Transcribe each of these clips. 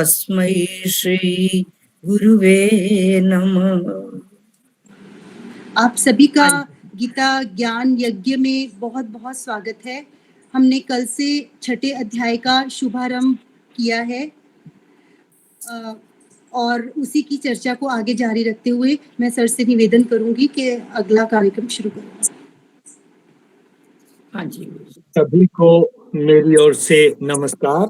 तस्मै श्री गुरुवे नमः। आप सभी का गीता ज्ञान यज्ञ में बहुत बहुत स्वागत है। हमने कल से छठे अध्याय का शुभारंभ किया है और उसी की चर्चा को आगे जारी रखते हुए मैं सर से निवेदन करूंगी कि अगला कार्यक्रम शुरू करें। हाँ जी, सभी को मेरी ओर से नमस्कार।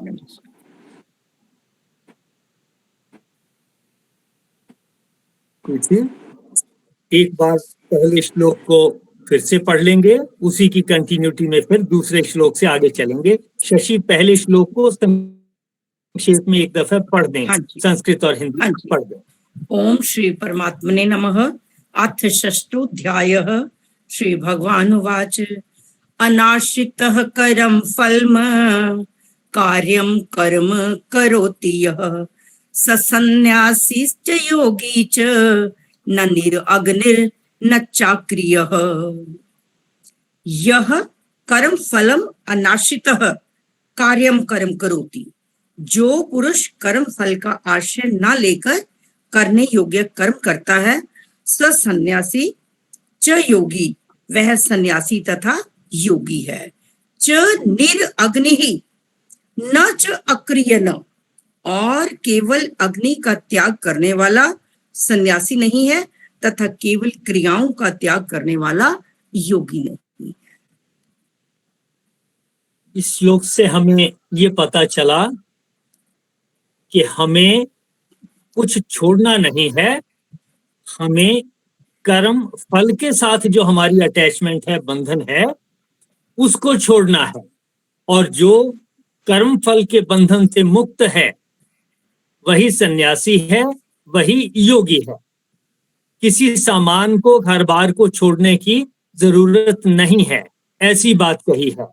एक बार पहले श्लोक को फिर से पढ़ लेंगे, उसी की कंटिन्यूटी में फिर दूसरे श्लोक से आगे चलेंगे। शशि पहले श्लोक को संक्षेप में एक दफा पढ़ दें। हाँ संस्कृत और हिंदी पढ़ दें। ओम श्री परमात्मने नमः। अथ षष्ठोऽध्यायः। श्री भगवान उवाच अनाश्रितः करम फल्म कार्यं कर्म करोति यः स सन्न्यासीश्च योगी च न निरअग्निर् न चाक्रियः। यह कर्म फलम अनाश्रितः कार्यम कर्म करोति। जो पुरुष कर्म फल का आश्रय न लेकर करने योग्य कर्म करता है, स सन्यासी च योगी, वह सन्यासी तथा योगी है। च निरअग्नि न च अक्रियन, और केवल अग्नि का त्याग करने वाला सन्यासी नहीं है तथा केवल क्रियाओं का त्याग करने वाला योगी नहीं। इस श्लोक से हमें ये पता चला कि हमें कुछ छोड़ना नहीं है, हमें कर्म फल के साथ जो हमारी अटैचमेंट है, बंधन है, उसको छोड़ना है। और जो कर्म फल के बंधन से मुक्त है वही सन्यासी है, वही योगी है। किसी सामान को, घर बार को छोड़ने की जरूरत नहीं है, ऐसी बात कही है।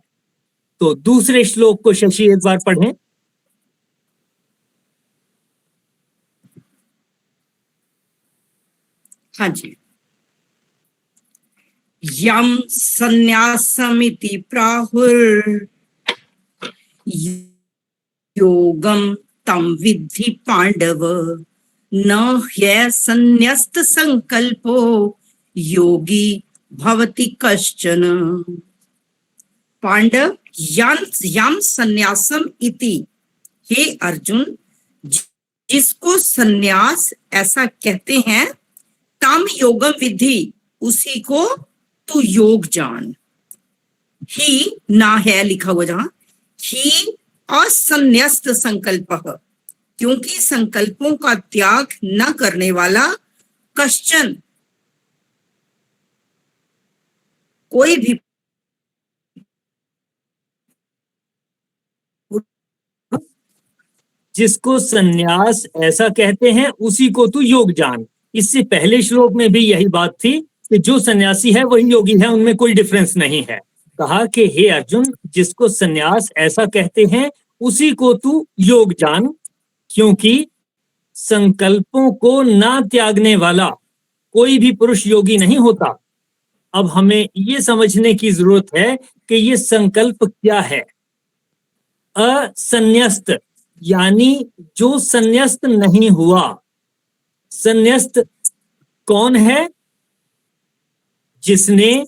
तो दूसरे श्लोक को शशि एक बार पढ़ें। हाँ जी। यम सन्यासमिति प्राहुर योगम तम विद्धि पांडव न ह्यसन्न्यस्त संकल्पो योगी भवति कश्चन। पांडव, यम सन्यासम इति, हे अर्जुन, जिसको सन्यास ऐसा कहते हैं, तम योगम विधि, उसी को तू योग जान। ही ना है लिखा हुआ जहां, ही असन्न्यस्त संकल्पः, क्योंकि संकल्पों का त्याग न करने वाला कश्चन, कोई भी जिसको सन्यास ऐसा कहते हैं उसी को तू योग जान। इससे पहले श्लोक में भी यही बात थी कि जो सन्यासी है वही योगी है, उनमें कोई डिफरेंस नहीं है। कहा कि हे अर्जुन, जिसको सन्यास ऐसा कहते हैं उसी को तू योग जान, क्योंकि संकल्पों को ना त्यागने वाला कोई भी पुरुष योगी नहीं होता। अब हमें ये समझने की जरूरत है कि ये संकल्प क्या है। असन्यस्त यानी जो संन्यस्त नहीं हुआ। संन्यस्त कौन है? जिसने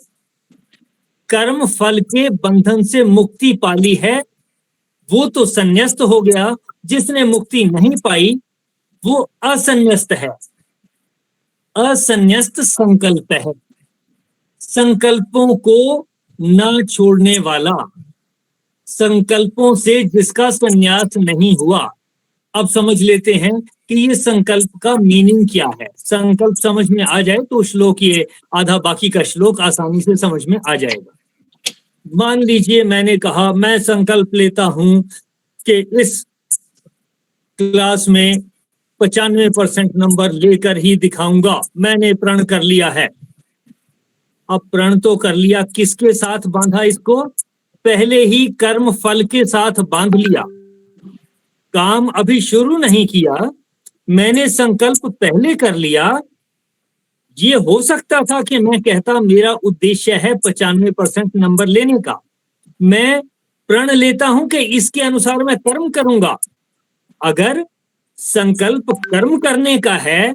कर्म फल के बंधन से मुक्ति पाली है, वो तो संन्यस्त हो गया। जिसने मुक्ति नहीं पाई वो असन्यस्त है। असन्यस्त संकल्प है, संकल्पों को न छोड़ने वाला, संकल्पों से जिसका संन्यास नहीं हुआ। अब समझ लेते हैं कि ये संकल्प का मीनिंग क्या है। संकल्प समझ में आ जाए तो श्लोक, ये आधा बाकी का श्लोक आसानी से समझ में आ जाएगा। मान लीजिए मैंने कहा मैं संकल्प लेता हूं कि इस क्लास में 95% नंबर लेकर ही दिखाऊंगा। मैंने प्रण कर लिया है। अब प्रण तो कर लिया, किसके साथ बांधा इसको? पहले ही कर्म फल के साथ बांध लिया। काम अभी शुरू नहीं किया, मैंने संकल्प पहले कर लिया। ये हो सकता था कि मैं कहता मेरा उद्देश्य है 95% नंबर लेने का, मैं प्रण लेता हूं कि इसके अनुसार मैं कर्म करूंगा। अगर संकल्प कर्म करने का है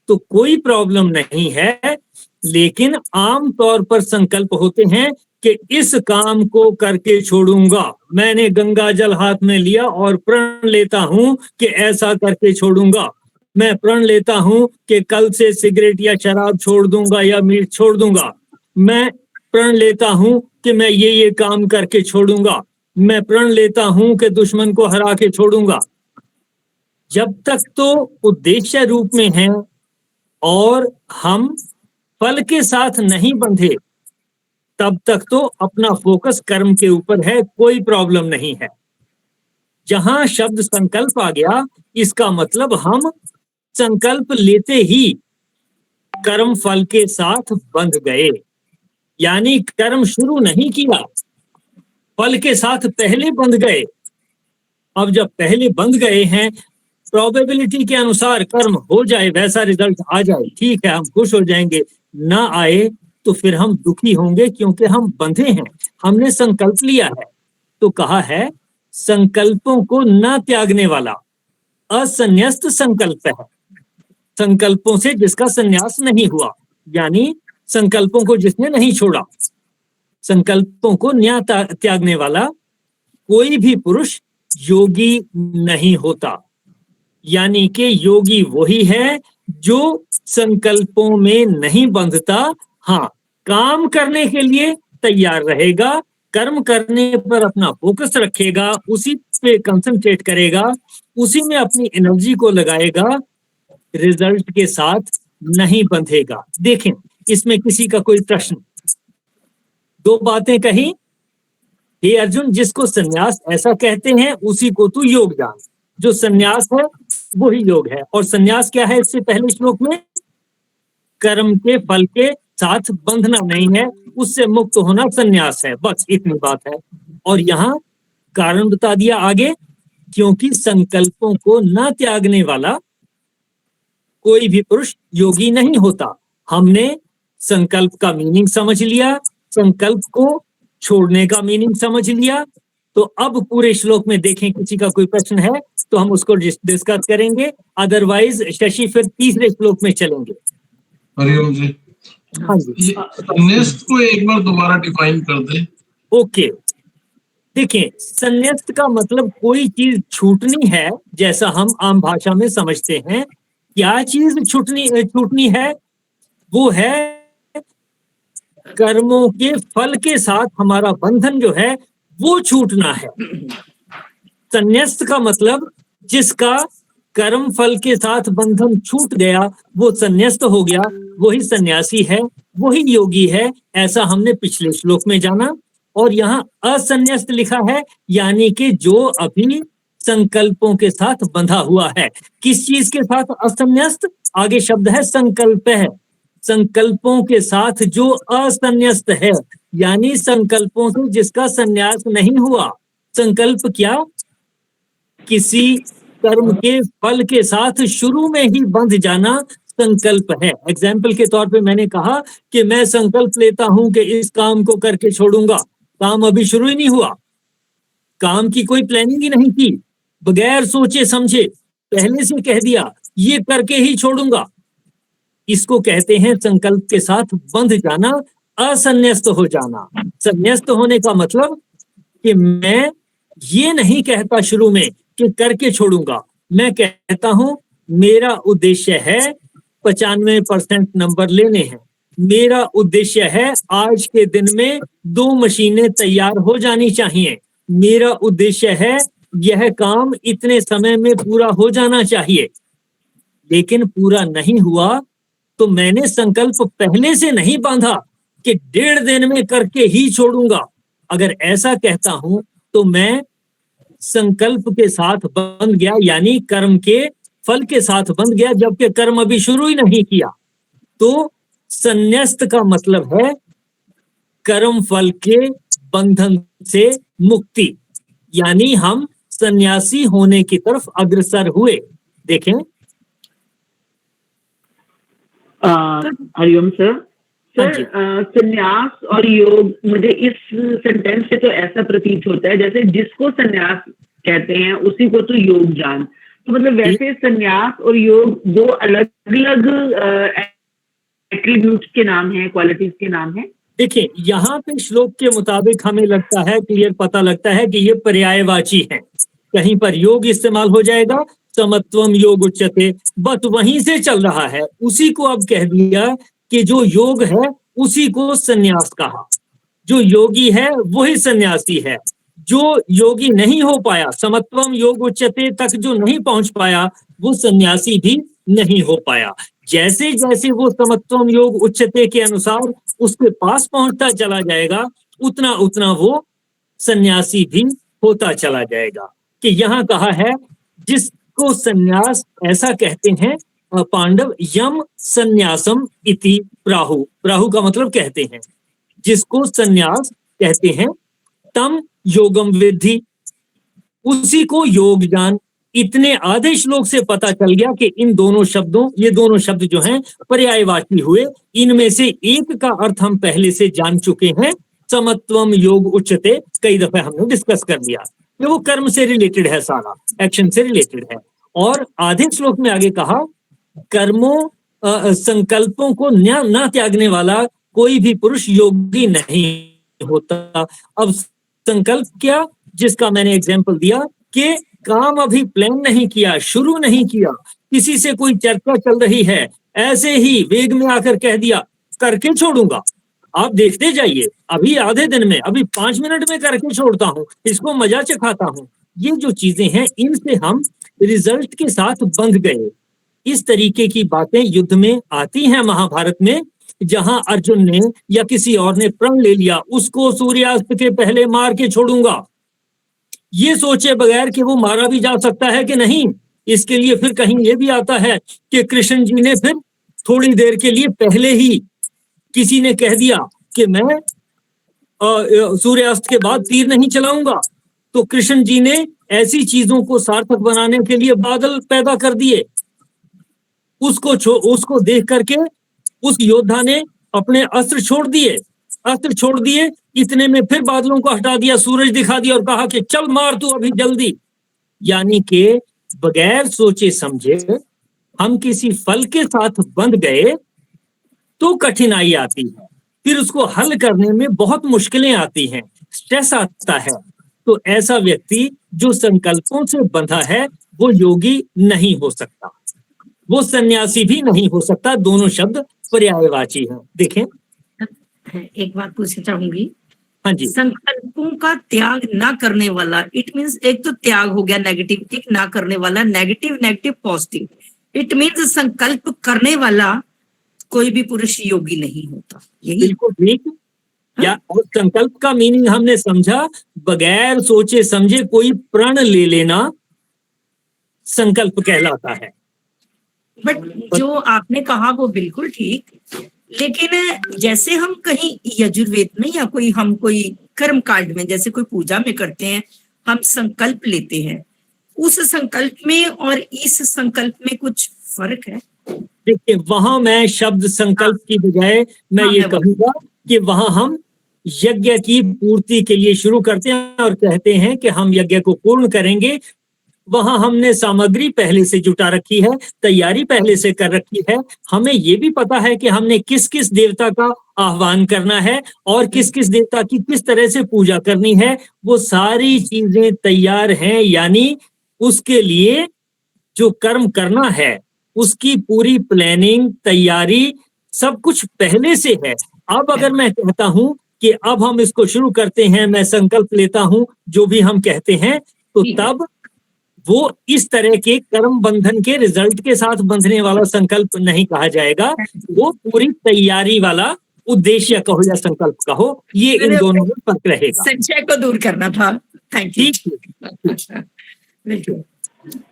तो कोई प्रॉब्लम नहीं है, लेकिन आम तौर पर संकल्प होते हैं कि इस काम को करके छोड़ूंगा। मैंने गंगा जल हाथ में लिया और प्रण लेता हूं कि ऐसा करके छोड़ूंगा। मैं प्रण लेता हूं कि कल से सिगरेट या शराब छोड़ दूंगा या मीट छोड़ दूंगा। मैं प्रण लेता हूं कि मैं ये काम करके छोड़ूंगा। मैं प्रण लेता हूं कि दुश्मन को हरा के छोड़ूंगा। जब तक तो उद्देश्य रूप में है और हम फल के साथ नहीं बंधे, तब तक तो अपना फोकस कर्म के ऊपर है, कोई प्रॉब्लम नहीं है। जहां शब्द संकल्प आ गया, इसका मतलब हम संकल्प लेते ही कर्म फल के साथ बंध गए, यानी कर्म शुरू नहीं किया, फल के साथ पहले बंध गए। अब जब पहले बंध गए हैं, प्रोबेबिलिटी के अनुसार कर्म हो जाए, वैसा रिजल्ट आ जाए, ठीक है, हम खुश हो जाएंगे। ना आए तो फिर हम दुखी होंगे, क्योंकि हम बंधे हैं, हमने संकल्प लिया है। तो कहा है संकल्पों को न त्यागने वाला असन्यस्त संकल्प है। संकल्पों से जिसका संन्यास नहीं हुआ, यानी संकल्पों को जिसने नहीं छोड़ा, संकल्पों को न त्यागने वाला कोई भी पुरुष योगी नहीं होता। यानी कि योगी वही है जो संकल्पों में नहीं बंधता। हाँ, काम करने के लिए तैयार रहेगा, कर्म करने पर अपना फोकस रखेगा, उसी पे कंसंट्रेट करेगा, उसी में अपनी एनर्जी को लगाएगा, रिजल्ट के साथ नहीं बंधेगा। देखें, इसमें किसी का कोई प्रश्न? दो बातें कही, हे अर्जुन, जिसको संन्यास ऐसा कहते हैं उसी को तू योग जान। जो संन्यास है वही योग है। और संन्यास क्या है? इससे पहले श्लोक में कर्म के फल के साथ बंधना नहीं है, उससे मुक्त होना संन्यास है, बस इतनी बात है। और यहाँ कारण बता दिया आगे, क्योंकि संकल्पों को न त्यागने वाला कोई भी पुरुष योगी नहीं होता। हमने संकल्प का मीनिंग समझ लिया, संकल्प को छोड़ने का मीनिंग समझ लिया। तो अब पूरे श्लोक में देखें, किसी का कोई प्रश्न है तो हम उसको डिस्कस करेंगे, अदरवाइज शशि फिर तीसरे श्लोक में चलेंगे। हरिओम जी। हाँ जी, संन्यास्त को एक बार दोबारा डिफाइन कर दे। ओके, देखिए, संन्यास्त का मतलब कोई चीज छूटनी है, जैसा हम आम भाषा में समझते हैं। क्या चीज छूटनी है? वो है कर्मों के फल के साथ हमारा बंधन जो है वो छूटना है। संन्यास्त का मतलब जिसका कर्म फल के साथ बंधन छूट गया वो संन्यास्त हो गया, वही सन्यासी है, वही योगी है, ऐसा हमने पिछले श्लोक में जाना। और यहाँ असन्यस्त लिखा है, यानी कि जो अभी संकल्पों के साथ बंधा हुआ है। किस चीज के साथ असन्यस्त? आगे शब्द है संकल्प है। संकल्पों के साथ जो असन्यस्त है, यानी संकल्पों से जिसका संन्यास नहीं हुआ। संकल्प क्या? किसी कर्म के फल के साथ शुरू में ही बंध जाना संकल्प है। एग्जाम्पल के तौर पे मैंने कहा कि मैं संकल्प लेता हूं कि इस काम को करके छोड़ूंगा। काम अभी शुरू ही नहीं हुआ, काम की कोई प्लानिंग ही नहीं की, बगैर सोचे समझे पहले से कह दिया ये करके ही छोड़ूंगा। इसको कहते हैं संकल्प के साथ बंध जाना, असन्यस्त हो जाना। संन्यस्त होने का मतलब कि मैं ये नहीं कहता शुरू में कि करके छोड़ूंगा, मैं कहता हूं मेरा उद्देश्य है 95% नंबर लेने हैं, मेरा उद्देश्य है आज के दिन में 2 मशीनें तैयार हो जानी चाहिए, मेरा उद्देश्य है यह काम इतने समय में पूरा हो जाना चाहिए। लेकिन पूरा नहीं हुआ तो मैंने संकल्प पहले से नहीं बांधा कि 1.5 दिन में करके ही छोड़ूंगा। अगर ऐसा कहता हूं तो मैं संकल्प के साथ बंध गया, यानी कर्म के फल के साथ बंध गया, जबकि कर्म अभी शुरू ही नहीं किया। तो संन्यस्त का मतलब है कर्म फल के बंधन से मुक्ति, यानी हम सन्यासी होने की तरफ अग्रसर हुए। देखें, हरिओम सर। सर, संन्यास और योग, मुझे इस सेंटेंस से तो ऐसा प्रतीत होता है जैसे जिसको संन्यास कहते हैं उसी को तो योग जान। तो मतलब वैसे संन्यास और योग दो अलग अलग एट्रीब्यूट्स के नाम हैं, क्वालिटीज के नाम हैं। देखिए, यहाँ पे श्लोक के मुताबिक हमें लगता है, क्लियर पता लगता है कि ये पर्यायवाची है। कहीं पर योग इस्तेमाल हो जाएगा, समत्वम योग उच्यते, बस वहीं से चल रहा है। उसी को अब कह दिया कि जो योग है उसी को संन्यास कहा। जो योगी है वही सन्यासी है। जो योगी नहीं हो पाया, समत्वम योग उच्यते तक जो नहीं पहुंच पाया, वो सन्यासी भी नहीं हो पाया। जैसे जैसे वो समत्वम योग उच्यते के अनुसार उसके पास पहुंचता चला जाएगा, उतना उतना वो सन्यासी भी होता चला जाएगा। कि यहाँ कहा है जिसको सन्यास ऐसा कहते हैं पांडव, यम सन्यासम इति प्राहु। प्राहु का मतलब कहते हैं, जिसको सन्यास कहते हैं, तम योगम विद्धि, उसी को योग जान। इतने आधे श्लोक से पता चल गया कि इन दोनों शब्दों, ये दोनों शब्द जो हैं पर्यायवाची हुए। इनमें से एक का अर्थ हम पहले से जान चुके हैं, समत्वम योग उच्यते, कई दफे हमने डिस्कस कर लिया। ये वो कर्म से रिलेटेड है, सारा एक्शन से रिलेटेड है। और आधे श्लोक में आगे कहा, कर्मों संकल्पों को न त्यागने वाला कोई भी पुरुष योगी नहीं होता। अब संकल्प क्या, जिसका मैंने एग्जाम्पल दिया कि काम अभी प्लान नहीं किया, शुरू नहीं किया, किसी से कोई चर्चा चल रही है, ऐसे ही वेग में आकर कह दिया करके छोड़ूंगा। आप देखते जाइए, अभी आधे दिन में, अभी 5 मिनट में करके छोड़ता हूं, इसको मजा चखाता हूं। ये जो चीजें हैं, इनसे हम रिजल्ट के साथ बंध गए। इस तरीके की बातें युद्ध में आती हैं। महाभारत में जहां अर्जुन ने या किसी और ने प्रण ले लिया, उसको सूर्यास्त के पहले मार के छोड़ूंगा, ये सोचे बगैर कि वो मारा भी जा सकता है कि नहीं। इसके लिए फिर कहीं ये भी आता है कि कृष्ण जी ने फिर थोड़ी देर के लिए पहले ही किसी ने कह दिया कि मैं सूर्यास्त के बाद तीर नहीं चलाऊंगा, तो कृष्ण जी ने ऐसी चीजों को सार्थक बनाने के लिए बादल पैदा कर दिए। उसको देख करके उस योद्धा ने अपने अस्त्र छोड़ दिए, इतने में फिर बादलों को हटा दिया, सूरज दिखा दिया और कहा कि चल मार तू अभी जल्दी। यानी कि बगैर सोचे समझे हम किसी फल के साथ बंध गए तो कठिनाई आती है, फिर उसको हल करने में बहुत मुश्किलें आती हैं, स्ट्रेस आता है। तो ऐसा व्यक्ति जो संकल्पों से बंधा है वो योगी नहीं हो सकता, वो सन्यासी भी नहीं हो सकता। दोनों शब्द पर्यायवाची हैं। देखें, एक बात पूछना चाहूंगी। हाँ जी, संकल्पों का त्याग ना करने वाला, इट मीन्स एक तो त्याग हो गया नेगेटिव, एक ना करने वाला नेगेटिव पॉजिटिव। इट मीन्स संकल्प करने वाला कोई भी पुरुष योगी नहीं होता, यही? बिल्कुल ठीक। या और संकल्प का मीनिंग हमने समझा, बगैर सोचे समझे कोई प्रण ले लेना संकल्प कहलाता है। बट जो आपने कहा वो बिल्कुल ठीक, लेकिन जैसे हम कहीं यजुर्वेद में या कोई कर्म कांड में, जैसे कोई पूजा में करते हैं, हम संकल्प लेते हैं, उस संकल्प में और इस संकल्प में कुछ फर्क है? देखिए, वहां मैं शब्द संकल्प की बजाय मैं ये कहूंगा कि वहां हम यज्ञ की पूर्ति के लिए शुरू करते हैं और कहते हैं कि हम यज्ञ को पूर्ण करेंगे। वहां हमने सामग्री पहले से जुटा रखी है, तैयारी पहले से कर रखी है। हमें ये भी पता है कि हमने किस किस देवता का आह्वान करना है और किस किस देवता की किस तरह से पूजा करनी है। वो सारी चीजें तैयार हैं, यानी उसके लिए जो कर्म करना है उसकी पूरी प्लानिंग, तैयारी, सब कुछ पहले से है। अब अगर मैं कहता हूं कि अब हम इसको शुरू करते हैं, मैं संकल्प लेता हूं, जो भी हम कहते हैं, तो तब वो इस तरह के कर्म बंधन के रिजल्ट के साथ बंधने वाला संकल्प नहीं कहा जाएगा। वो पूरी तैयारी वाला उद्देश्य कहो या संकल्प कहो, ये इन दोनों में फर्क रहेगा। संशय को दूर करना था। Thank you.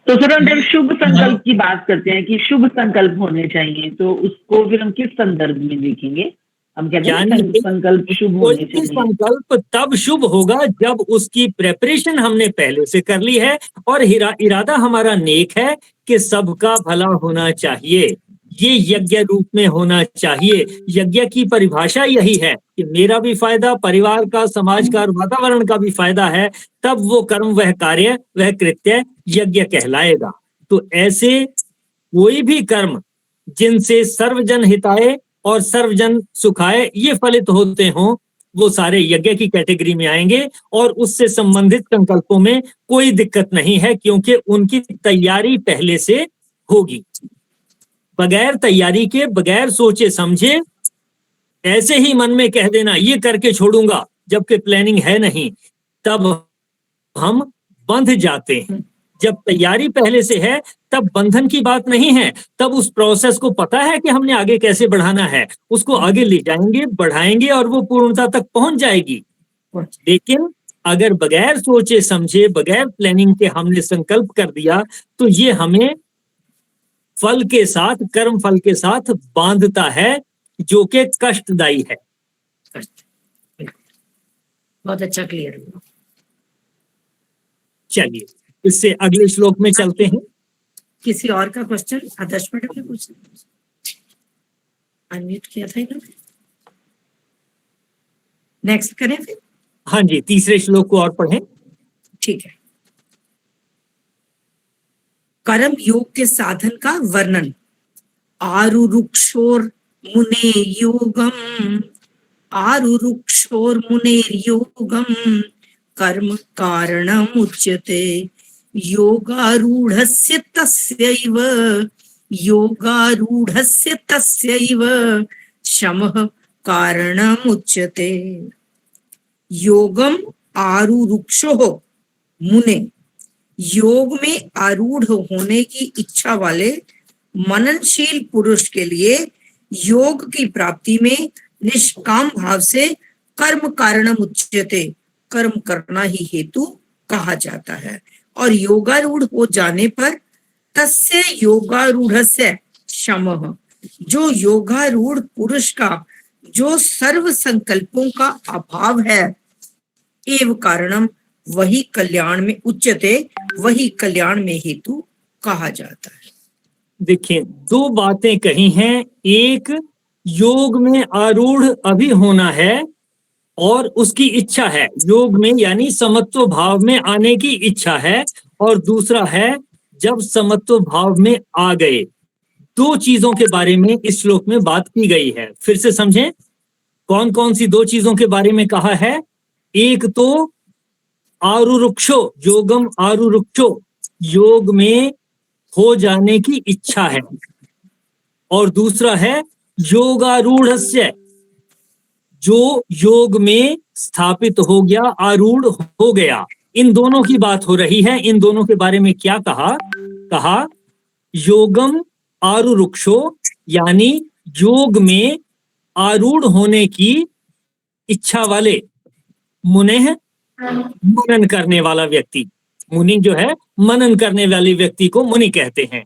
तो सर, हम जब शुभ संकल्प की बात करते हैं कि शुभ संकल्प होने चाहिए, तो उसको फिर हम किस संदर्भ में देखेंगे? हम कहते हैं संकल्प शुभ होने चाहिए। संकल्प तब शुभ होगा जब उसकी प्रेपरेशन हमने पहले से कर ली है और इरादा हमारा नेक है कि सबका भला होना चाहिए, ये यज्ञ रूप में होना चाहिए। यज्ञ की परिभाषा यही है कि मेरा भी फायदा, परिवार का, समाज का और वातावरण का भी फायदा है, तब वो कर्म, वह कार्य, वह कृत्य यज्ञ कहलाएगा। तो ऐसे कोई भी कर्म जिनसे सर्वजन हिताय और सर्वजन सुखाय ये फलित होते हों, वो सारे यज्ञ की कैटेगरी में आएंगे और उससे संबंधित संकल्पों में कोई दिक्कत नहीं है, क्योंकि उनकी तैयारी पहले से होगी। बगैर तैयारी के, बगैर सोचे समझे ऐसे ही मन में कह देना ये करके छोड़ूंगा, जबकि प्लानिंग है नहीं, तब हम बंध जाते हैं। जब तैयारी पहले से है तब बंधन की बात नहीं है, तब उस प्रोसेस को पता है कि हमने आगे कैसे बढ़ाना है, उसको आगे ले जाएंगे, बढ़ाएंगे और वो पूर्णता तक पहुंच जाएगी। लेकिन अगर बगैर सोचे समझे, बगैर प्लानिंग के हमने संकल्प कर दिया, तो ये हमें फल के साथ, कर्म फल के साथ बांधता है, जो कि कष्टदायी है। बहुत अच्छा क्लियर हुआ। चलिए इससे अगले श्लोक में चलते हैं। किसी और का क्वेश्चन आदर्श मैडम ने पूछा, अनम्यूट किया था इन्होंने। नेक्स्ट करें फिर। हाँ जी, तीसरे श्लोक को और पढ़ें। ठीक है। कर्म योग के साधन का वर्णन। आरुरुक्षोर मुने योगम, आरुरुक्षोर मुनेर योगम कर्म कारणम उच्यते योगारूढ़स्य तस्यैव, योगारूढ़स्य तस्यैव शमः कारणम उच्यते। योगम आरुरुक्षो मुने, योग में आरूढ़ होने की इच्छा वाले मननशील पुरुष के लिए योग की प्राप्ति में निष्काम भाव से कर्म कारणम उच्यते, कर्म करना ही हेतु कहा जाता है। और योगारूढ़ हो जाने पर तस्य योगारूढ़स्य शमः, जो योगारूढ़ पुरुष का जो सर्व संकल्पों का अभाव है, एव कारणम, वही कल्याण में उच्यते, वही कल्याण में हेतु कहा जाता है। देखिए, दो बातें कही हैं। एक, योग में आरूढ़ अभी होना है और उसकी इच्छा है, योग में यानी समत्व भाव में आने की इच्छा है। और दूसरा है जब समत्व भाव में आ गए। दो चीजों के बारे में इस श्लोक में बात की गई है। फिर से समझें, कौन कौन सी दो चीजों के बारे में कहा है। एक तो आरुरुक्षो, योगम आरुरुक्षो, योग में हो जाने की इच्छा है, और दूसरा है योगारूढ़स्य, जो योग में स्थापित हो गया, आरूढ़ हो गया। इन दोनों की बात हो रही है। इन दोनों के बारे में क्या कहा? कहा योगम आरुरुक्षो, यानी योग में आरूढ़ होने की इच्छा वाले, मुनेह मनन करने वाला व्यक्ति, मुनि जो है मनन करने वाले व्यक्ति को मुनि कहते हैं।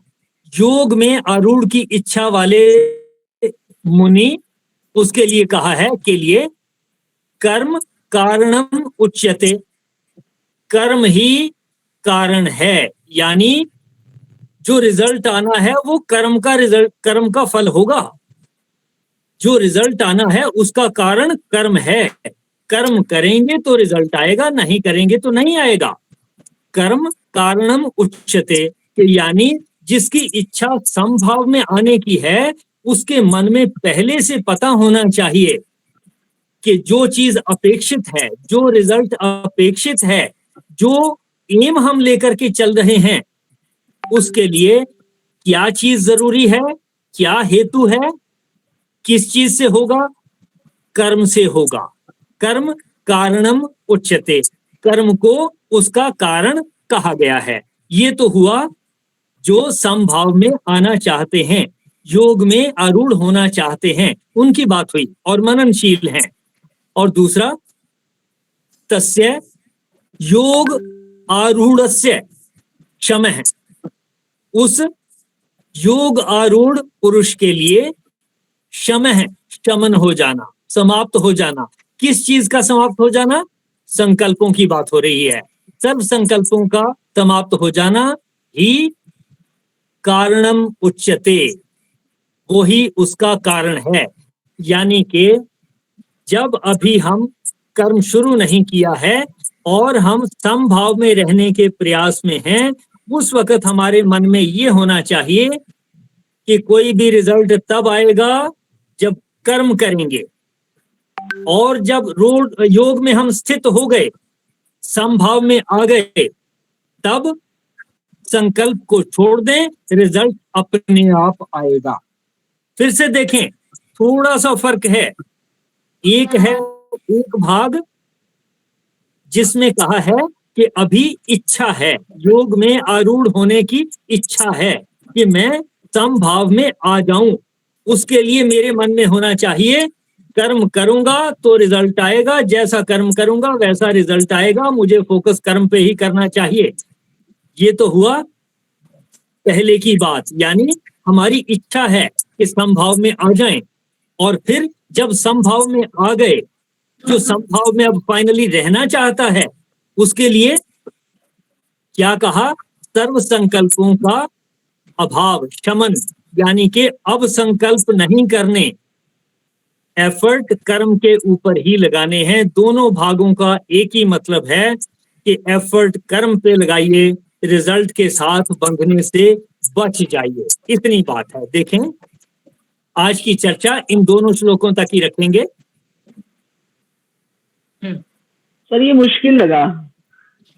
योग में आरूढ़ की इच्छा वाले मुनि, उसके लिए कहा है के लिए कर्म कारणम उच्यते, कर्म ही कारण है, यानी जो रिजल्ट आना है वो कर्म का रिजल्ट, कर्म का फल होगा। जो रिजल्ट आना है उसका कारण कर्म है। कर्म करेंगे तो रिजल्ट आएगा, नहीं करेंगे तो नहीं आएगा। कर्म कारणम उच्यते, यानी जिसकी इच्छा समभाव में आने की है, उसके मन में पहले से पता होना चाहिए कि जो चीज अपेक्षित है, जो रिजल्ट अपेक्षित है, जो एम हम लेकर के चल रहे हैं, उसके लिए क्या चीज जरूरी है, क्या हेतु है, किस चीज से होगा? कर्म से होगा। कर्म कारणम उच्यते, कर्म को उसका कारण कहा गया है। ये तो हुआ जो समभाव में आना चाहते हैं, योग में आरूढ़ होना चाहते हैं, उनकी बात हुई और मननशील हैं। और दूसरा, तस्य योग आरूढ़स्य शमः, उस योग आरूढ़ पुरुष के लिए शमः, शमन हो जाना, समाप्त हो जाना। किस चीज का समाप्त हो जाना? संकल्पों की बात हो रही है। सब संकल्पों का समाप्त हो जाना ही कारणम उच्यते, वो ही उसका कारण है। यानी कि जब अभी हम कर्म शुरू नहीं किया है और हम समभाव में रहने के प्रयास में हैं, उस वक्त हमारे मन में ये होना चाहिए कि कोई भी रिजल्ट तब आएगा जब कर्म करेंगे, और जब योग में हम स्थित हो गए, समभाव में आ गए, तब संकल्प को छोड़ दें, रिजल्ट अपने आप आएगा। फिर से देखें, थोड़ा सा फर्क है। एक है एक भाग जिसमें कहा है कि अभी इच्छा है, योग में आरूढ़ होने की इच्छा है कि मैं समभाव में आ जाऊं। उसके लिए मेरे मन में होना चाहिए कर्म करूंगा तो रिजल्ट आएगा, जैसा कर्म करूंगा वैसा रिजल्ट आएगा, मुझे फोकस कर्म पे ही करना चाहिए। ये तो हुआ पहले की बात, यानी हमारी इच्छा है कि समभाव में आ जाएं, और फिर जब समभाव में आ गए, जो समभाव में अब फाइनली रहना चाहता है, उसके लिए क्या कहा? सर्व संकल्पों का अभाव, शमन, यानी कि अब संकल्प नहीं करने, एफर्ट कर्म के ऊपर ही लगाने हैं। दोनों भागों का एक ही मतलब है कि एफर्ट कर्म पे लगाइए, रिजल्ट के साथ बंधने से बच जाइए। इतनी बात है। देखें, आज की चर्चा इन दोनों श्लोकों तक ही रखेंगे। सर ये मुश्किल लगा।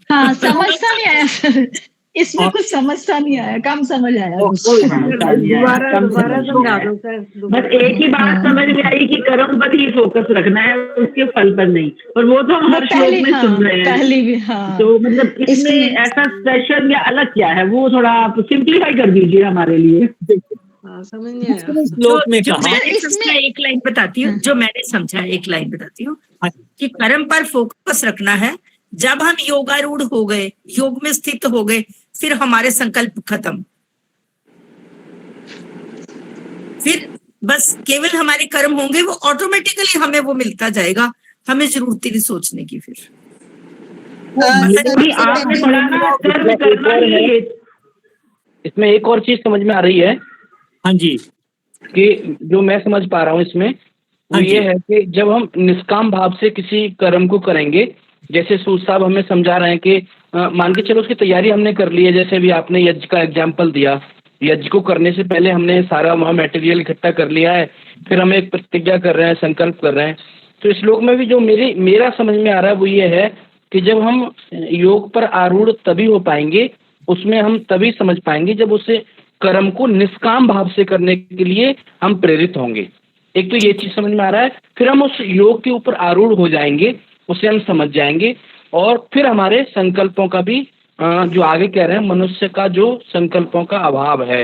हाँ, समझता नहीं आया सर, इसमें कुछ समझता नहीं आया, कम समझ आया कुछ। दोबारा समझा दो सर। बस एक ही बात समझ में आई कि कर्म पर ही फोकस रखना है, उसके फल पर नहीं। और वो तो हम हर श्लोक में सुन रहे हैं। पहली भी, हाँ। तो मतलब इसमें ऐसा स्पेशल या अलग क्या है, वो थोड़ा आप सिंप्लीफाई कर दीजिए हमारे लिए। समझ नहीं आया। श्लोक में कहा, मैंने समझा, एक लाइन बताती हूँ, जो मैंने समझा एक लाइन बताती हूँ कि कर्म पर फोकस रखना है। जब हम योगारूढ़ हो गए, योग में स्थित हो गए, फिर हमारे संकल्प खत्म, फिर बस केवल हमारे कर्म होंगे, वो ऑटोमेटिकली हमें वो मिलता जाएगा, हमें जरूरत ही नहीं सोचने की। फिर आपने पढ़ा ना, कर्म करना ही है। इसमें एक और चीज समझ में आ रही है। हाँ जी, कि जो मैं समझ पा रहा हूँ इसमें, वो ये है कि जब हम निष्काम भाव से किसी कर्म को करेंगे, जैसे सूद साहब हमें समझा रहे हैं कि मान के चलो उसकी तैयारी हमने कर ली है, जैसे भी आपने यज्ञ का एग्जाम्पल दिया, यज्ञ को करने से पहले हमने सारा वहाँ मटेरियल इकट्ठा कर लिया है, फिर हम एक प्रतिज्ञा कर रहे हैं, संकल्प कर रहे हैं। तो इस श्लोक में भी जो मेरा समझ में आ रहा है वो ये है कि जब हम योग पर आरूढ़ तभी हो पाएंगे, उसमें हम तभी समझ पाएंगे जब उसे कर्म को निष्काम भाव से करने के लिए हम प्रेरित होंगे। एक तो ये चीज समझ में आ रहा है, फिर हम उस योग के ऊपर आरूढ़ हो जाएंगे, उसे हम समझ जाएंगे, और फिर हमारे संकल्पों का भी जो आगे कह रहे हैं, मनुष्य का जो संकल्पों का अभाव है।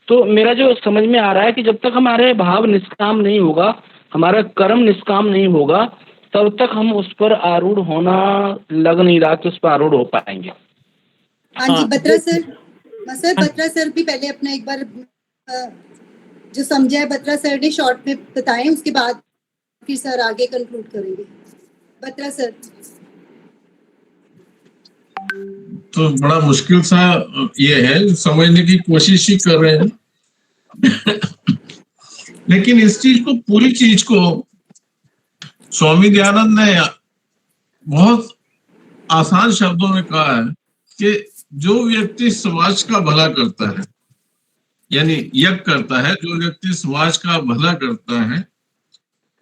तो मेरा जो समझ में आ रहा है कि जब तक हमारे भाव निष्काम नहीं होगा, हमारा कर्म निष्काम नहीं होगा, तब तक हम उस पर आरूढ़ होना लग नहीं रहा कि उस पर आरूढ़ हो पाएंगे। हाँ जी, बत्रा सर, बत्रा सर भी पहले अपना एक बार जो समझा है बत्रा सर ने शॉर्ट में बताएं, उसके बाद फिर सर आगे कंक्लूड करेंगे। बत्रा सर। तो बड़ा मुश्किल सा ये है, समझने की कोशिश ही कर रहे हैं लेकिन इस चीज को, पूरी चीज को स्वामी दयानंद ने बहुत आसान शब्दों में कहा है कि जो व्यक्ति समाज का भला करता है, यानी यज्ञ करता है, जो व्यक्ति समाज का भला करता है,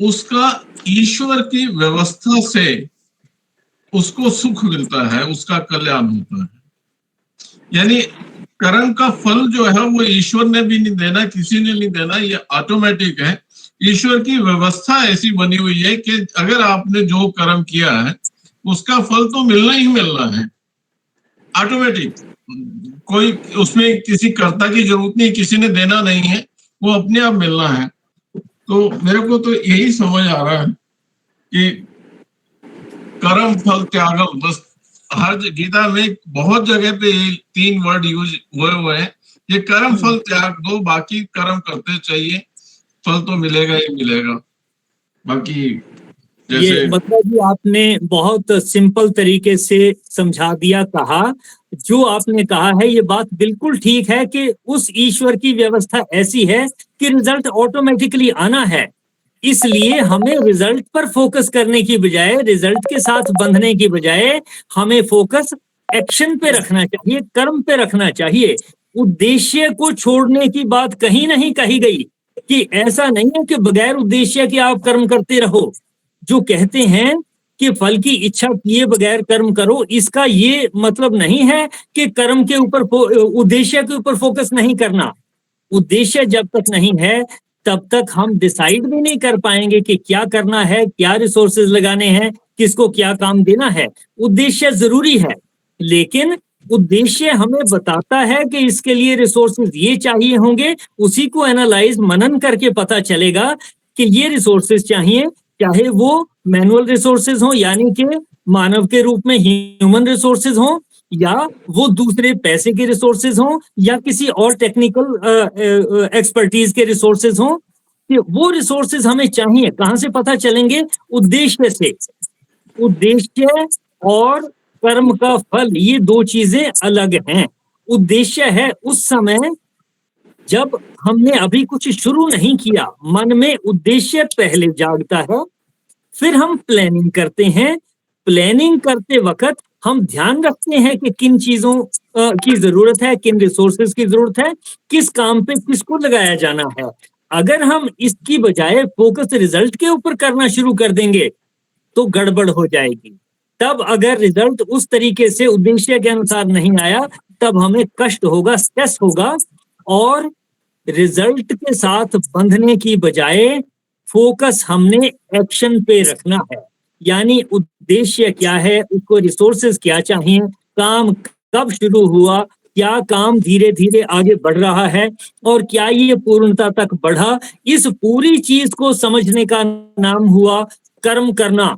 उसका ईश्वर की व्यवस्था से उसको सुख मिलता है, उसका कल्याण होता है। यानी कर्म का फल जो है वो ईश्वर ने भी नहीं देना, किसी ने नहीं देना, ये ऑटोमेटिक है। ईश्वर की व्यवस्था ऐसी बनी हुई है कि अगर आपने जो कर्म किया है उसका फल तो मिलना ही मिलना है, ऑटोमेटिक। कोई उसमें किसी कर्ता की जरूरत नहीं, किसी ने देना नहीं है, वो अपने आप मिलना है। तो मेरे को तो यही समझ आ रहा है कि कर्म फल त्यागम, बस हर गीता में बहुत जगह पे ये 3 वर्ड यूज हुए हैं। ये कर्म फल त्याग दो, बाकी कर्म करते चाहिए, फल तो मिलेगा ही मिलेगा। बाकी ये मतलब जी आपने बहुत सिंपल तरीके से समझा दिया। कहा जो आपने कहा है ये बात बिल्कुल ठीक है कि उस ईश्वर की व्यवस्था ऐसी है कि रिजल्ट ऑटोमेटिकली आना है, इसलिए हमें रिजल्ट पर फोकस करने की बजाय, रिजल्ट के साथ बंधने की बजाय हमें फोकस एक्शन पे रखना चाहिए, कर्म पे रखना चाहिए। उद्देश्य को छोड़ने की बात कहीं नहीं कही गई कि ऐसा नहीं है कि बगैर उद्देश्य के आप कर्म करते रहो। जो कहते हैं कि फल की इच्छा किए बगैर कर्म करो, इसका ये मतलब नहीं है कि कर्म के ऊपर उद्देश्य के ऊपर फोकस नहीं करना। उद्देश्य जब तक नहीं है तब तक हम डिसाइड भी नहीं कर पाएंगे कि क्या करना है, क्या रिसोर्सेज लगाने हैं, किसको क्या काम देना है। उद्देश्य जरूरी है, लेकिन उद्देश्य हमें बताता है कि इसके लिए रिसोर्सेज ये चाहिए होंगे। उसी को एनालाइज मनन करके पता चलेगा कि ये रिसोर्सेज चाहिए, चाहे वो मैनुअल रिसोर्सेज हो यानी कि मानव के रूप में ह्यूमन रिसोर्सेज हो, या वो दूसरे पैसे के रिसोर्सेज हों, या किसी और टेक्निकल एक्सपर्टीज के रिसोर्सेज हों। कि वो रिसोर्सेज हमें चाहिए, कहां से पता चलेंगे? उद्देश्य से। उद्देश्य और कर्म का फल ये दो चीजें अलग हैं। उद्देश्य है उस समय जब हमने अभी कुछ शुरू नहीं किया, मन में उद्देश्य पहले जागता है, फिर हम प्लानिंग करते हैं। प्लानिंग करते वक्त हम ध्यान रखते हैं कि किन चीजों की जरूरत है, किन रिसोर्सेज की जरूरत है, किस काम पे किसको लगाया जाना है। अगर हम इसकी बजाय फोकस रिजल्ट के ऊपर करना शुरू कर देंगे तो गड़बड़ हो जाएगी। तब अगर रिजल्ट उस तरीके से उद्देश्य के अनुसार नहीं आया तब हमें कष्ट होगा, स्ट्रेस होगा, और रिजल्ट के साथ बंधने की बजाय फोकस हमने एक्शन पे रखना है। यानी उद्देश्य क्या है, उसको रिसोर्सेज क्या चाहिए, काम कब शुरू हुआ, क्या काम धीरे धीरे आगे बढ़ रहा है, और क्या ये पूर्णता तक बढ़ा। इस पूरी चीज को समझने का नाम हुआ कर्म करना।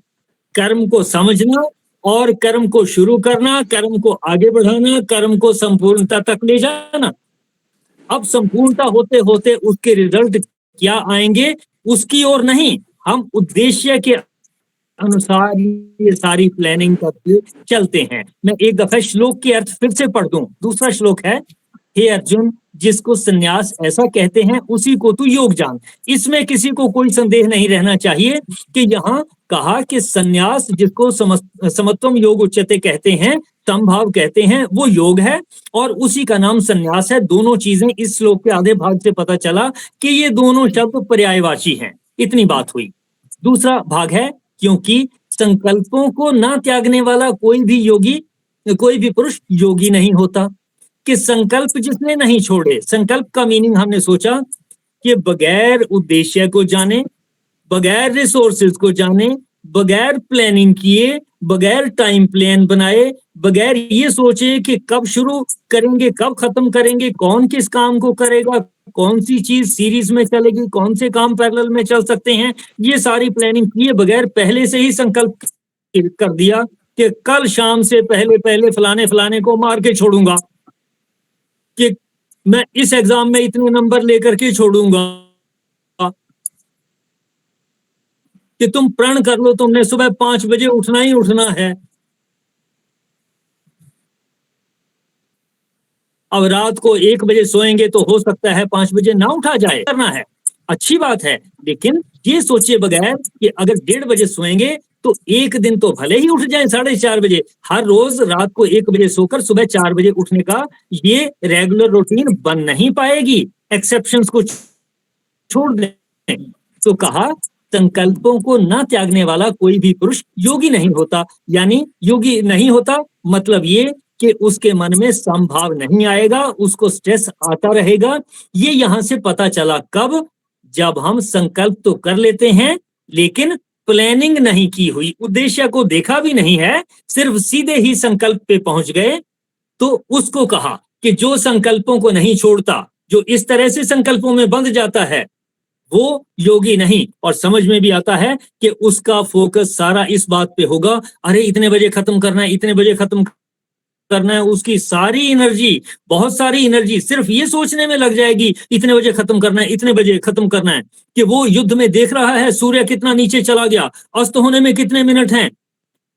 कर्म को समझना और कर्म को शुरू करना, कर्म को आगे बढ़ाना, कर्म को संपूर्णता तक ले जाना। अब संपूर्णता होते होते उसके रिजल्ट क्या आएंगे उसकी ओर नहीं, हम उद्देश्य के अनुसार ये सारी प्लानिंग करके चलते हैं। मैं एक दफा श्लोक के अर्थ फिर से पढ़ दूं। दूसरा श्लोक है, हे अर्जुन, जिसको संन्यास ऐसा कहते हैं उसी को तू योग जान। इसमें किसी को कोई संदेह नहीं रहना चाहिए कि यहाँ कहा कि संन्यास जिसको समत्वम योग उच्यते कहते हैं, समभाव कहते हैं, वो योग है और उसी का नाम संन्यास है। दोनों चीजें इस श्लोक के आधे भाग से पता चला कि ये दोनों शब्द पर्यायवाची हैं। इतनी बात हुई। दूसरा भाग है, क्योंकि संकल्पों को ना त्यागने वाला कोई भी योगी, कोई भी पुरुष योगी नहीं होता। कि संकल्प जिसने नहीं छोड़े, संकल्प का मीनिंग हमने सोचा कि बगैर उद्देश्य को जाने, बगैर रिसोर्सेज को जाने, बगैर प्लानिंग किए, बगैर टाइम प्लान बनाए, बगैर ये सोचे कि कब शुरू करेंगे, कब खत्म करेंगे, कौन किस काम को करेगा, कौन सी चीज सीरीज में चलेगी, कौन से काम पैरेलल में चल सकते हैं, ये सारी प्लानिंग किए बगैर पहले से ही संकल्प कर दिया कि कल शाम से पहले पहले फलाने फलाने को मार के छोड़ूंगा, कि मैं इस एग्जाम में इतने नंबर लेकर के छोड़ूंगा। कि तुम प्रण कर लो, तुमने सुबह 5 बजे उठना ही उठना है। अब रात को 1 बजे सोएंगे तो हो सकता है 5 बजे ना उठा जाए। करना है, अच्छी बात है, लेकिन ये सोचे बगैर कि अगर 1:30 बजे सोएंगे तो एक दिन तो भले ही उठ जाए 4:30 बजे। हर रोज रात को 1 बजे सोकर सुबह 4 बजे उठने का ये रेगुलर रूटीन बन नहीं पाएगी। एक्सेप्शंस को छोड़ दें। तो कहा, संकल्पों को ना त्यागने वाला कोई भी पुरुष योगी नहीं होता। यानी योगी नहीं होता मतलब ये कि उसके मन में समभाव नहीं आएगा, उसको स्ट्रेस आता रहेगा। ये यहां से पता चला कब? जब हम संकल्प तो कर लेते हैं लेकिन प्लानिंग नहीं की हुई, उद्देश्य को देखा भी नहीं है, सिर्फ सीधे ही संकल्प पे पहुंच गए। तो उसको कहा कि जो संकल्पों को नहीं छोड़ता, जो इस तरह से संकल्पों में बंध जाता है, वो योगी नहीं। और समझ में भी आता है कि उसका फोकस सारा इस बात पे होगा, अरे इतने बजे खत्म करना है, इतने बजे खत्म करना है। उसकी सारी एनर्जी, बहुत सारी एनर्जी सिर्फ ये सोचने में लग जाएगी इतने बजे खत्म करना है, इतने बजे खत्म करना है। कि वो युद्ध में देख रहा है सूर्य कितना नीचे चला गया, अस्त होने में कितने मिनट हैं,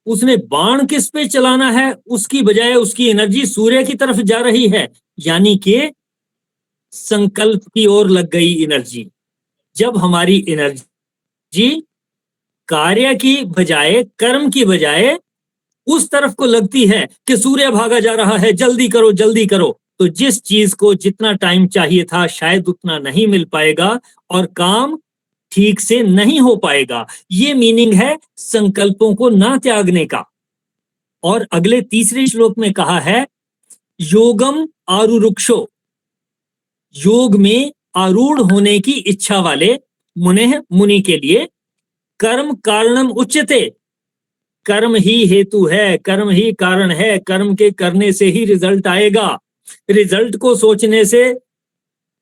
उसने बाण किस पे चलाना है, उसकी बजाय उसकी एनर्जी सूर्य की तरफ जा रही है। यानी कि संकल्प की ओर लग गई एनर्जी। जब हमारी एनर्जी कार्य की बजाय, कर्म की बजाय उस तरफ को लगती है कि सूर्य भागा जा रहा है, जल्दी करो जल्दी करो, तो जिस चीज को जितना टाइम चाहिए था शायद उतना नहीं मिल पाएगा और काम ठीक से नहीं हो पाएगा। ये मीनिंग है संकल्पों को ना त्यागने का। और अगले तीसरे श्लोक में कहा है योगम आरुरुक्षो, योग में आरूढ़ होने की इच्छा वाले मुनि के लिए कर्म कारणम उच्यते, कर्म ही हेतु है, कर्म ही कारण है, कर्म के करने से ही रिजल्ट आएगा। रिजल्ट को सोचने से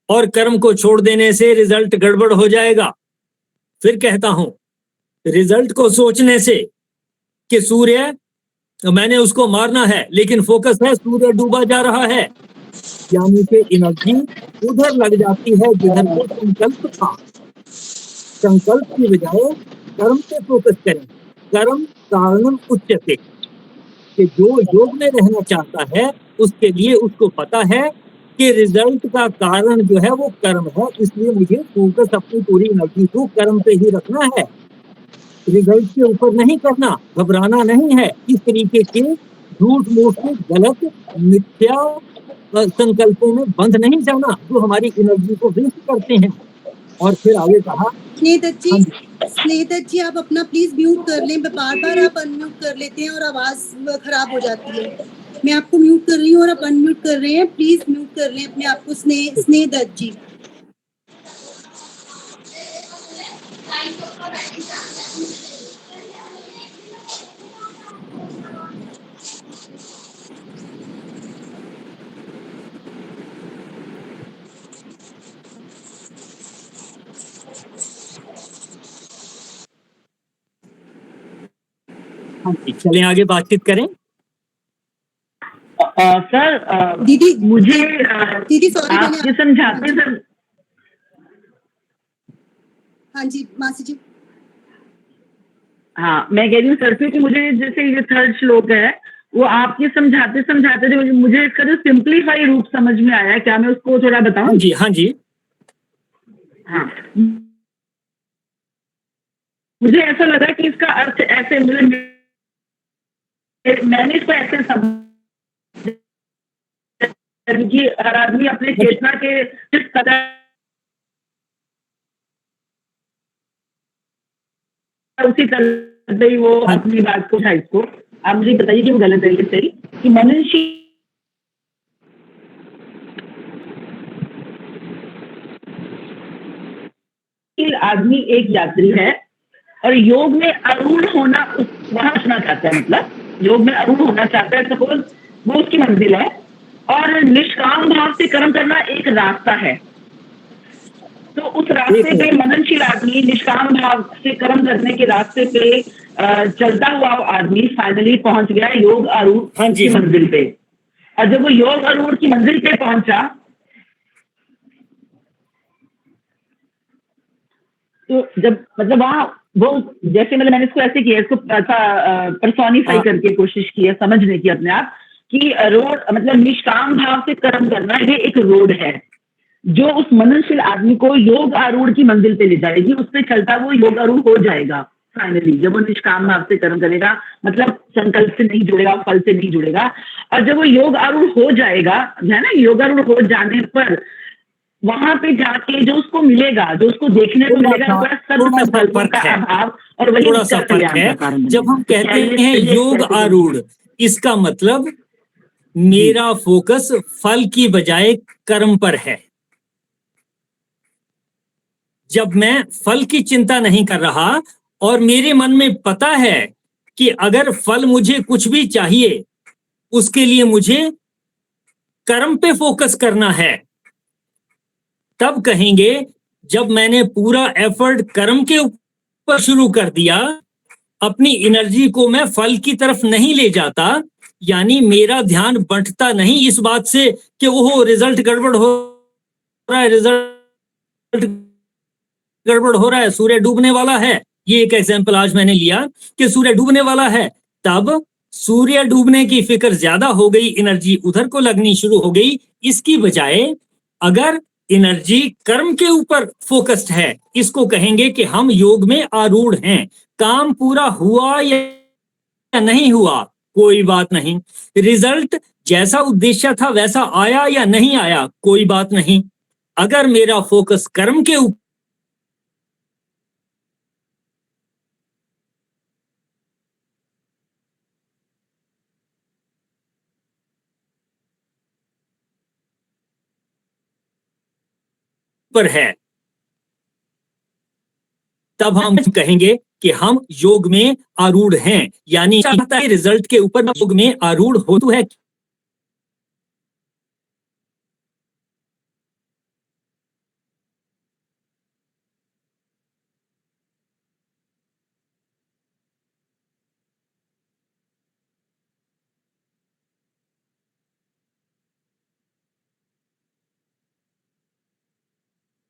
और कर्म को छोड़ देने से रिजल्ट गड़बड़ हो जाएगा। फिर कहता हूं, रिजल्ट को सोचने से कि सूर्य मैंने उसको मारना है, लेकिन फोकस है सूर्य डूबा जा रहा है, यानी कि एनर्जी उधर लग जाती है जिधर को संकल्प था। संकल्प की बजाय कर्म पे फोकस करें। कर्म कारणम उच्यते, कि जो योग में रहना चाहता है उसके लिए उसको पता है कि रिजल्ट का कारण जो है वो कर्म है, इसलिए मुझे फोकस अपनी पूरी एनर्जी को कर्म पे ही रखना है, रिजल्ट के ऊपर नहीं करना, घबराना नहीं है। इस तरीके के झूठ मूठ के गलत मिथ्या संकल्पों में बंध नहीं जाना जो हमारी एनर्जी को वेस्ट करते हैं। और फिर आगे कहा स्नेहदत्त जी आप अपना प्लीज म्यूट कर लें, बार बार आप अनम्यूट कर लेते हैं और आवाज खराब हो जाती है। मैं आपको म्यूट कर रही हूँ और आप अनम्यूट कर रहे हैं, प्लीज म्यूट कर लें अपने आप को। स्नेहदत्त जी चलें आगे बातचीत करें। सर दीदी मुझे दीदी सॉरी आपके समझाते सर। हाँ जी मासी जी। हाँ मैं कह रही हूँ सर से कि मुझे जैसे ये थर्ड श्लोक है वो आपके समझाते समझाते मुझे इसका जो सिंपलीफाई रूप समझ में आया, क्या मैं उसको थोड़ा बताऊं? जी हाँ जी। हाँ मुझे ऐसा लगा कि इसका अर्थ ऐसे मैंने इसको ऐसे समझा कि हर आदमी अपने चेतना के जिस कदर उसी तरह से ही वो अपनी बात को उठाए। इसको आप मुझे बताइए कि वो गलत है कि सही, कि मनुष्य आदमी एक यात्री है और योग में आरूढ़ होना वहां पहुंचना चाहता है, मतलब योग में आरूढ़ होना चाहता है, सपोज वो उसकी मंजिल है और निष्काम भाव से कर्म करना एक रास्ता है। तो उस रास्ते पे मननशील आदमी निष्काम भाव से कर्म करने के रास्ते पे चलता हुआ आदमी फाइनली पहुंच गया योग आरूढ़ की मंजिल पे। और जब वो योग आरूढ़ की मंजिल पे पहुंचा तो जब मतलब वहां वो जैसे मतलब मैंने इसको ऐसे किया, इसको पर्सोनिफाई करके कोशिश की है समझने की अपने आप कि रोड मतलब निष्काम भाव से कर्म करना ये एक रोड है जो उस मननशील आदमी को योग आरूढ़ की मंजिल पे ले जाएगी। उस पर चलता वो योग आरूढ़ हो जाएगा फाइनली, जब वो निष्काम भाव से कर्म करेगा, मतलब संकल्प से नहीं जुड़ेगा, फल से नहीं जुड़ेगा। और जब वो योग आरूढ़ हो जाएगा है ना, योग आरूढ़ हो जाने पर वहां पे जाके जो उसको मिलेगा, जो उसको देखने को मिलेगा, फर्क है अभाव और वही थोड़ा सा फर्क है। जब हम कहते हैं योग आरूढ़, इसका मतलब मेरा फोकस फल की बजाय कर्म पर है। जब मैं फल की चिंता नहीं कर रहा और मेरे मन में पता है कि अगर फल मुझे कुछ भी चाहिए उसके लिए मुझे कर्म पे फोकस करना है, तब कहेंगे जब मैंने पूरा एफर्ट कर्म के ऊपर शुरू कर दिया, अपनी एनर्जी को मैं फल की तरफ नहीं ले जाता, यानी मेरा ध्यान बंटता नहीं इस बात से कि ओहो रिजल्ट गड़बड़ हो रहा है, रिजल्ट गड़बड़ हो रहा है, सूर्य डूबने वाला है। ये एक एग्जांपल आज मैंने लिया कि सूर्य डूबने वाला है, तब सूर्य डूबने की फिक्र ज्यादा हो गई, एनर्जी उधर को लगनी शुरू हो गई। इसकी बजाय अगर एनर्जी कर्म के ऊपर फोकस्ड है, इसको कहेंगे कि हम योग में आरूढ़ हैं। काम पूरा हुआ या नहीं हुआ कोई बात नहीं। रिजल्ट जैसा उद्देश्य था वैसा आया या नहीं आया, कोई बात नहीं। अगर मेरा फोकस कर्म के ऊपर है, तब हम कहेंगे कि हम योग में आरूढ़ हैं। यानी रिजल्ट के ऊपर योग में आरूढ़ होता है।